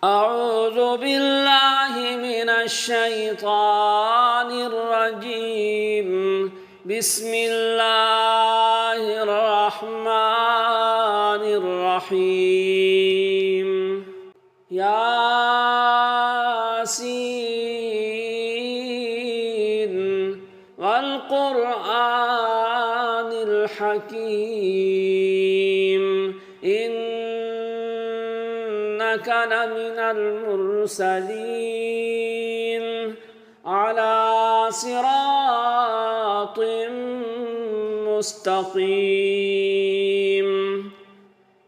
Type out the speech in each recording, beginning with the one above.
أعوذ بالله من الشيطان الرجيم. بسم الله الرحمن الرحيم. ياسين والقرآن الحكيم إنك لمن المرسلين على صراط مستقيم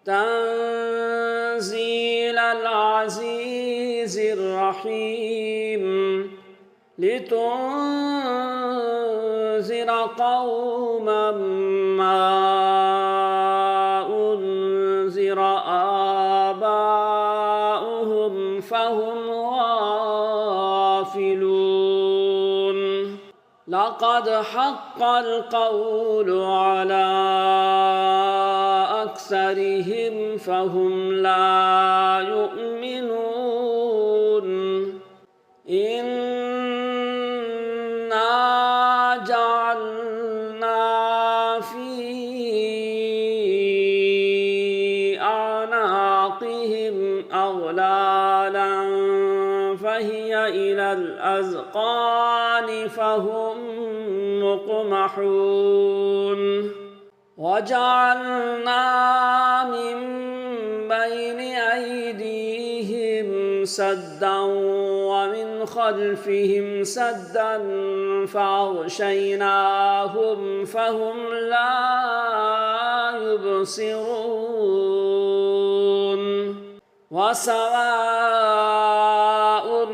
تنزيل العزيز الرحيم لتنذر قوما ما أنذر آباؤهم فهم غافلون لقد حق القول على أكثرهم فهم لا يؤمنون إنا جعلنا في أعناقهم أغلالا فهي إلى الأذقان فهم مقمحون وجعلنا من بين أيديهم سدا ومن خلفهم سدا فأغشيناهم فهم لا يبصرون وسواء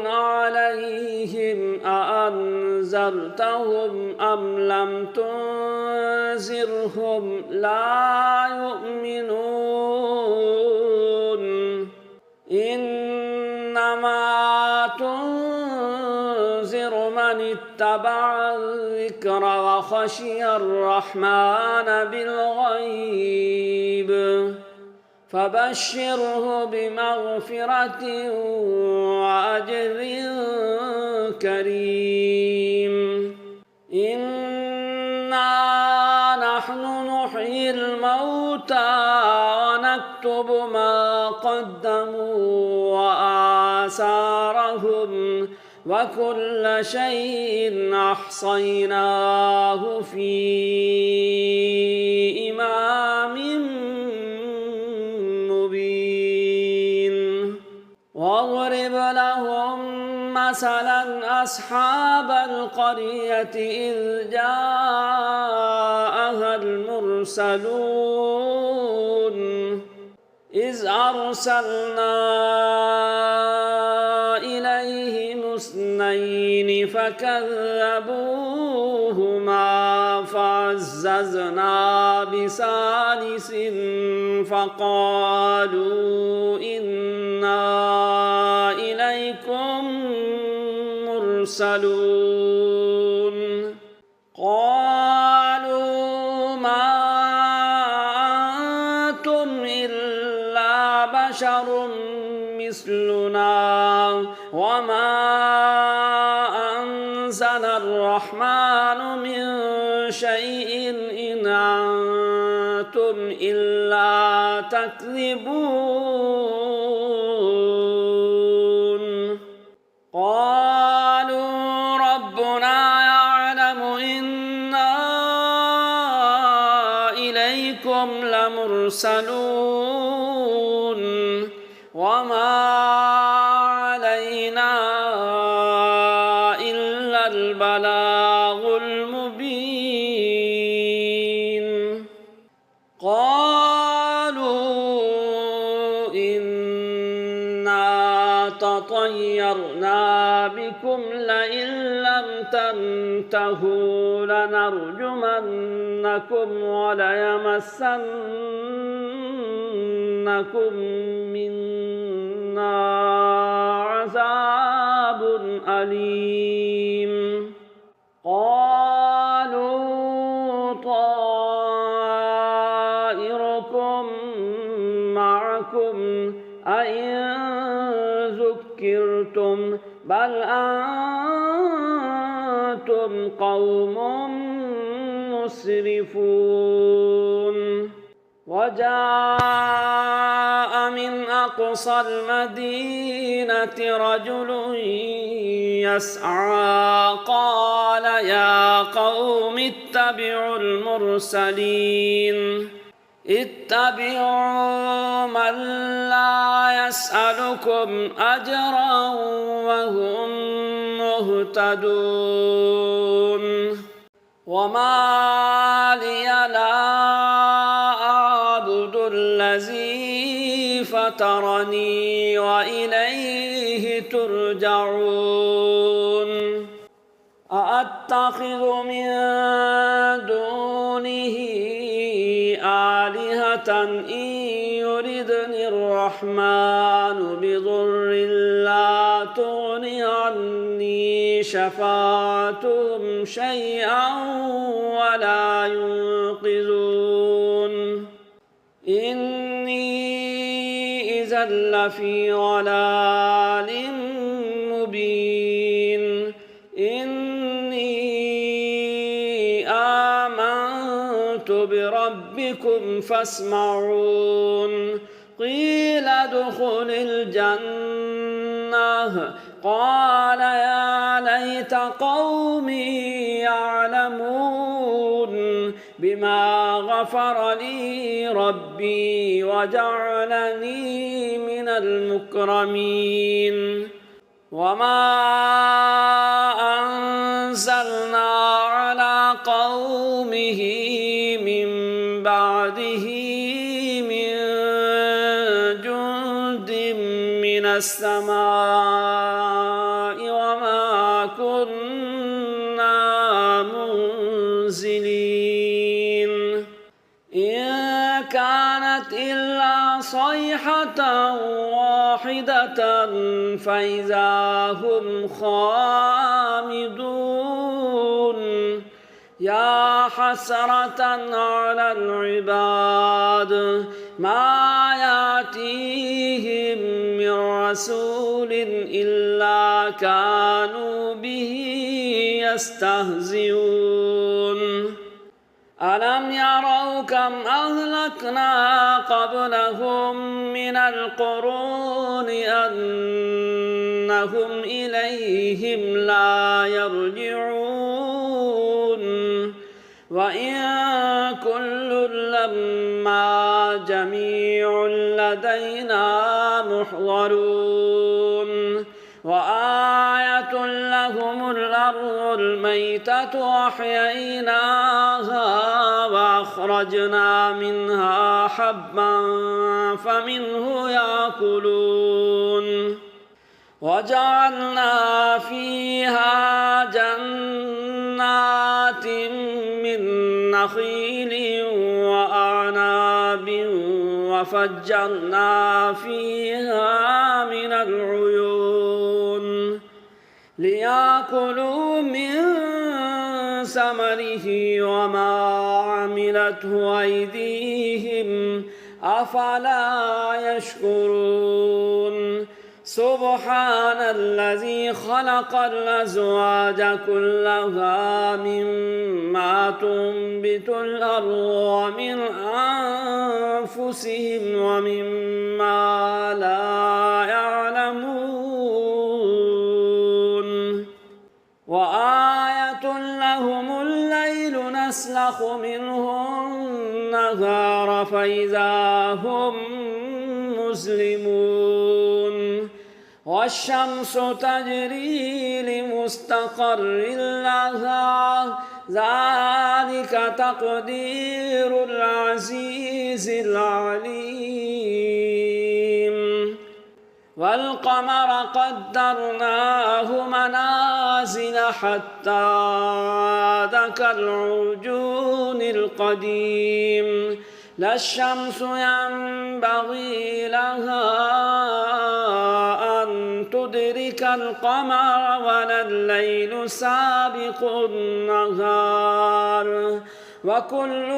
عليهم أأنذرتهم أم لم تنذرهم لا يؤمنون إنما تنذر من اتبع الذكر وخشي الرحمن بالغيب فبشره بمغفرة وأجر كريم إنا نحن نحيي الموتى ونكتب ما قدموا وآثارهم وكل شيء أحصيناه في إمام مبين واضرب لهم مثلا أصحاب القرية إذ جاءها المرسلون إذ أرسلنا إليهم اثنين فكذبوهما فعززنا بثالث فقالوا إنا إليكم مرسلون قالوا ما أنتم إلا بشر مثلنا وما أنزل الرحمن من شيء إن أنتم إلا تكذبون قالوا ربنا يعلم إنا إليكم لمرسلون وما علينا إلا البلاغ المبين قالوا إنا تطيرنا بكم لئن لم تنتهوا لنرجمنكم وليمسنكم منا عذاب أليم قالوا طائركم معكم أئن ذكرتم بل أنتم قوم مسرفون وجاء من أقصى المدينة رجل يسعى قال يا قوم اتبعوا المرسلين اتبعوا من لا يسألكم أجرا وهم مهتدون وما لي لا أعبد الذي فطرني وإليه ترجعون أأتخذ من دونه آلهة إن يردني الرحمن بضر لا تغن عني شفاعتهم شيئا ولا ينقذون إني إذا لفي ضلال مبين إني آمنت بربكم فاسمعون قيل ادخل الجنة قال يا ليت قومي يعلمون بما غفر لي ربي وجعلني من المكرمين وما أنزلنا على قومه من بعده من جند من السماء وما كنا منزلين إن كانت إلا صيحة واحدة فإذا هم خامدون يا حسرة على العباد ما يأتيهم من رسول إلا كانوا به يستهزئون ألم يروا كم أهلكنا قبلهم من القرون أنهم إليهم لا يرجعون وإن كل لما جميع لدينا محضرون وآية لهم الأرض الميتة أحييناها وأخرجنا منها حبا فمنه يأكلون وجعلنا فيها جنات من نخيل وأعناب وفجرنا فيها من العيون ليأكلوا من ثمره وما عملته أيديهم أفلا يشكرون سبحان الذي خلق الأزواج كلها مما تنبت الأرض ومن أنفسهم ومما لا يعلمون وآية لهم الليل نسلخ منه النهار فإذا هم مسلمون والشمس تجري لمستقر لها ذلك تقدير العزيز العليم والقمر قدرناه منازل حتى عاد كالعرجون القديم لا الشمس ينبغي لها أن تدرك القمر ولا الليل سابق النهار وكل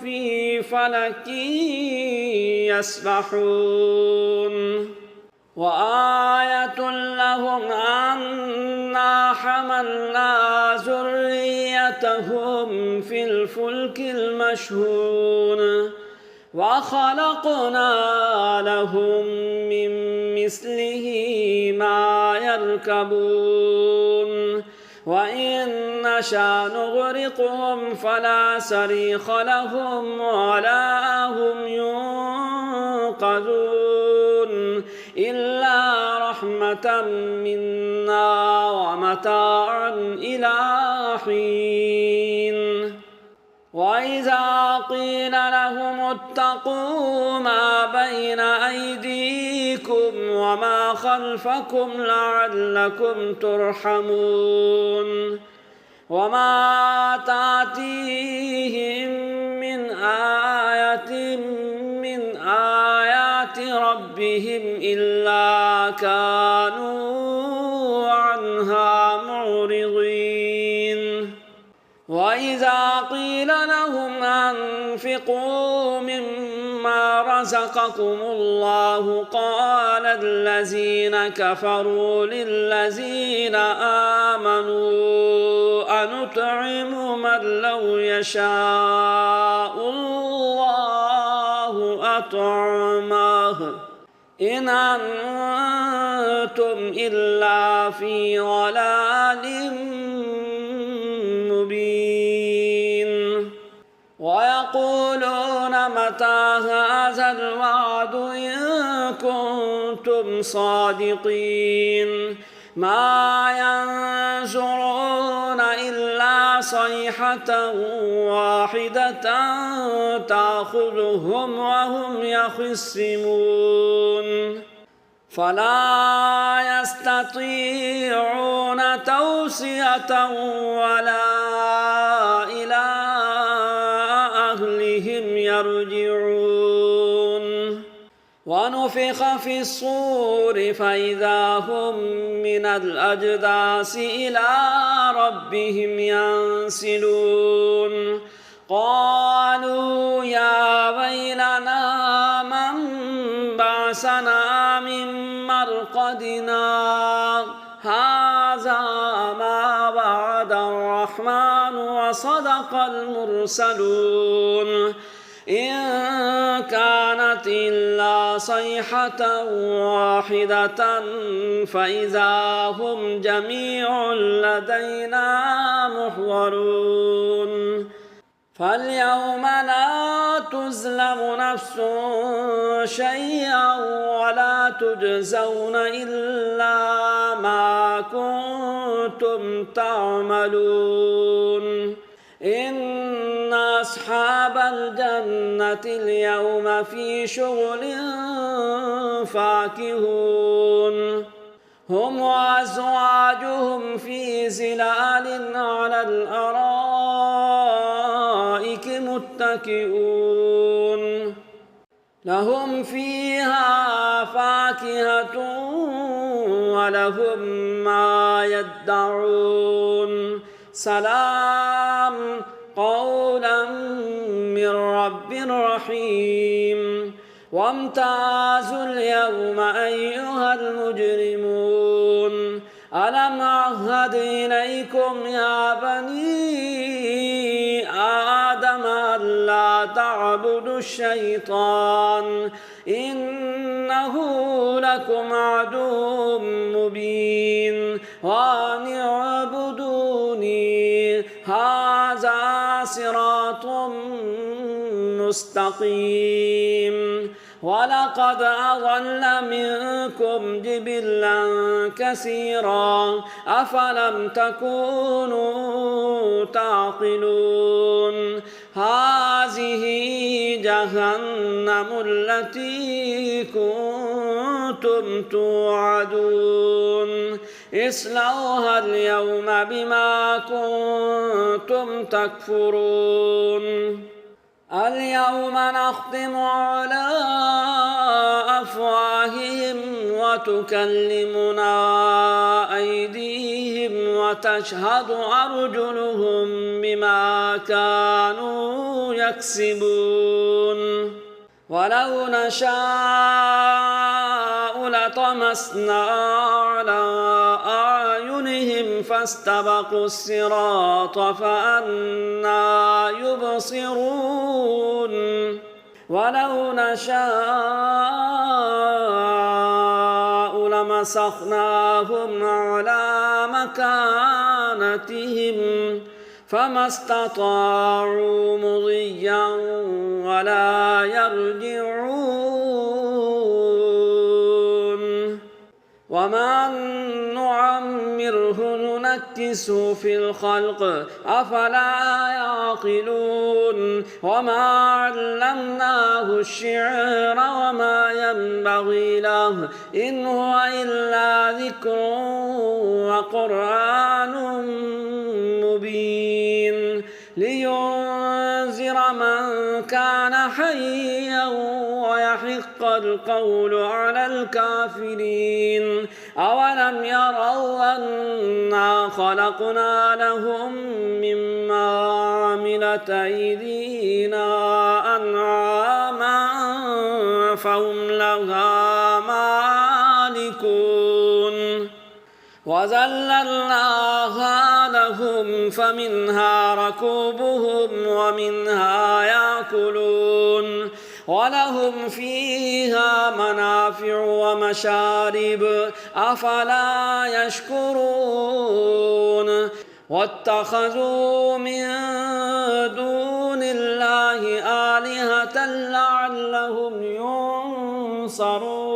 في فلك يسبحون وحملنا ذريتهم في الفلك المشحون وخلقنا لهم من مثله ما يركبون وإن نشأ نغرقهم فلا صريخ لهم ولا هم ينقذون إلا رحمة منا ومتاعا إلى حين وإذا قيل لهم اتقوا ما بين أيديكم وما خلفكم لعلكم ترحمون وما تأتيهم من آية من آيات ربهم إلا كانوا عنها معرضين وإذا قيل لهم أنفقوا مما رزقكم الله قال الذين كفروا للذين آمنوا أنطعم من لو يشاء الله أطعمه إن أنتم إلا في ضلال مبين ويقولون متى هذا الوعد إن كنتم صادقين ما ينظرون إلا صيحة واحدة تأخذهم وهم يخصمون فلا يستطيعون توصية ولا إلى أهلهم يرجعون ونفخ في الصور فإذا هم من الأجداث إلى ربهم ينسلون قالوا يا ويلنا من بعثنا من مرقدنا هذا ما وعد الرحمن وصدق المرسلون إن كانت إلا صيحة واحدة فإذا هم جميع لدينا محضرون فاليوم لا تظلم نفس شيئا ولا تجزون إلا ما كنتم تعملون إن أصحاب الجنة اليوم في شغل فاكهون هم وأزواجهم في ظلال على الأرائك متكئون لهم فيها فاكهة ولهم ما يدعون سلام قولا من رب رحيم وامتازوا اليوم أيها المجرمون ألم أعهد إليكم يا بني آدم ألا تعبدوا الشيطان إنه لكم عدو مبين وأن اعبدوني هذا صراط مستقيم ولقد أضل منكم جبلا كثيرا أفلم تكونوا تعقلون هذه جهنم التي كنتم توعدون اصلوها اليوم بما كنتم تكفرون اليوم نختم على أفواههم وتكلمنا أيديهم وتشهد أرجلهم بما كانوا يكسبون ولو نشاء لطمسنا على أعينهم فاستبقوا الصراط فأنى يبصرون ولو نشاء لمسخناهم على مكانتهم فما استطاعوا مضيا ولا يرجعون ومن نعمره ننكسه في الخلق أفلا يعقلون وما علمناه الشعر وما ينبغي له إن هو إلا ذكر وقرآن مبين لينذر من كان حيا ويحق القول على الكافرين أولم يروا أنا خلقنا لهم مما عملت أيدينا أنعاما فهم لها مالكون وذللناها لهم فمنها ركوبهم ومنها يأكلون ولهم فيها منافع ومشارب أفلا يشكرون واتخذوا من دون الله آلهة لعلهم ينصرون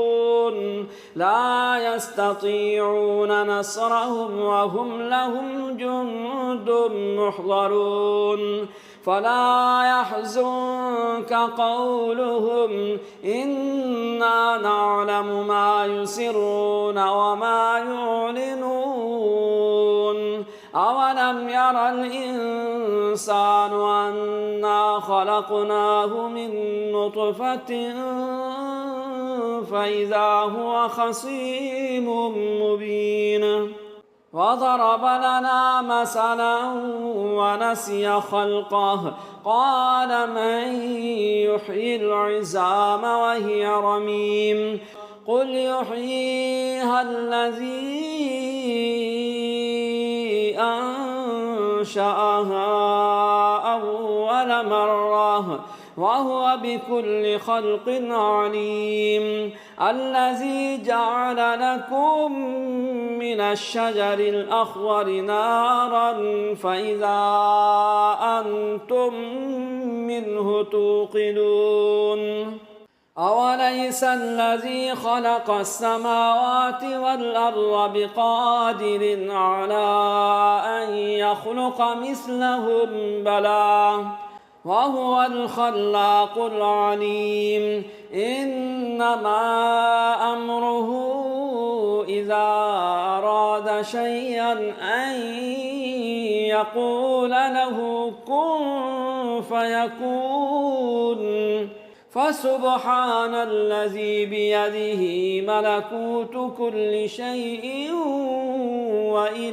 لا يستطيعون نصرهم وهم لهم جند محضرون فلا يحزنك قولهم إنا نعلم ما يسرون وما يعلنون أولم ير الإنسان أنا خلقناه من نطفة فإذا هو خصيم مبين وضرب لنا مثلا ونسي خلقه قال من يحيي العظام وهي رميم قل يحييها الذي أنشأها أول مرة وهو بكل خلق عليم الذي جعل لكم من الشجر الأخضر نارا فإذا أنتم منه توقدون أوليس الذي خلق السماوات والأرض بقادر على أن يخلق مثلهم بلى وهو الخلاق العليم إنما أمره إذا أراد شيئا أن يقول له كن فيكون فسبحان الذي بيده ملكوت كل شيء وإليه